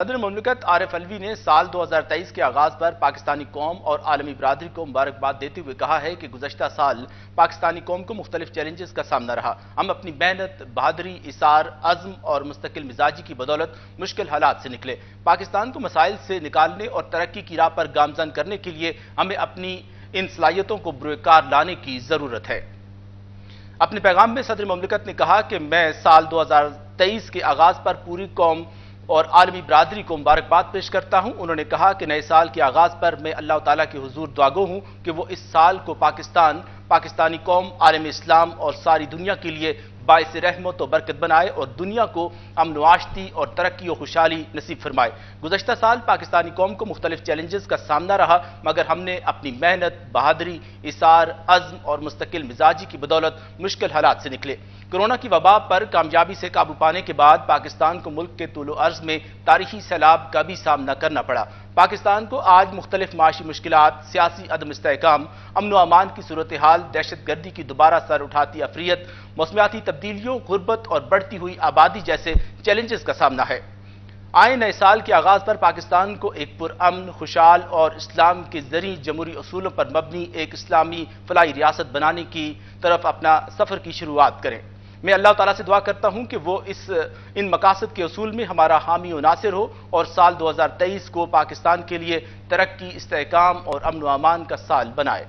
صدر مملکت عارف علوی نے سال 2023 کے آغاز پر پاکستانی قوم اور عالمی برادری کو مبارکباد دیتے ہوئے کہا ہے کہ گزشتہ سال پاکستانی قوم کو مختلف چیلنجز کا سامنا رہا۔ ہم اپنی محنت، بہادری، اصرار، عزم اور مستقل مزاجی کی بدولت مشکل حالات سے نکلے۔ پاکستان کو مسائل سے نکالنے اور ترقی کی راہ پر گامزن کرنے کے لیے ہمیں اپنی ان صلاحیتوں کو بروئے کار لانے کی ضرورت ہے۔ اپنے پیغام میں صدر مملکت نے کہا کہ میں سال 2023 کے آغاز پر پوری قوم اور عالمی برادری کو مبارکباد پیش کرتا ہوں۔ انہوں نے کہا کہ نئے سال کے آغاز پر میں اللہ تعالیٰ کے حضور دعا گو ہوں کہ وہ اس سال کو پاکستانی قوم، عالم اسلام اور ساری دنیا کے لیے باعث رحمت و برکت بنائے اور دنیا کو امن و آشتی اور ترقی و خوشحالی نصیب فرمائے۔ گزشتہ سال پاکستانی قوم کو مختلف چیلنجز کا سامنا رہا، مگر ہم نے اپنی محنت، بہادری، اصرار، عزم اور مستقل مزاجی کی بدولت مشکل حالات سے نکلے۔ کورونا کی وبا پر کامیابی سے قابو پانے کے بعد پاکستان کو ملک کے طول و عرض میں تاریخی سیلاب کا بھی سامنا کرنا پڑا۔ پاکستان کو آج مختلف معاشی مشکلات، سیاسی عدم استحکام، امن و امان کی صورتحال، دہشت گردی کی دوبارہ سر اٹھاتی افریت، موسمیاتی تبدیلیوں، غربت اور بڑھتی ہوئی آبادی جیسے چیلنجز کا سامنا ہے۔ آئے نئے سال کے آغاز پر پاکستان کو ایک پرامن، خوشحال اور اسلام کے زرعی جمہوری اصولوں پر مبنی ایک اسلامی فلاحی ریاست بنانے کی طرف اپنا سفر کی شروعات کریں۔ میں اللہ تعالیٰ سے دعا کرتا ہوں کہ وہ ان مقاصد کے اصول میں ہمارا حامی و ناصر ہو اور سال 2023 کو پاکستان کے لیے ترقی، استحکام اور امن و امان کا سال بنائے۔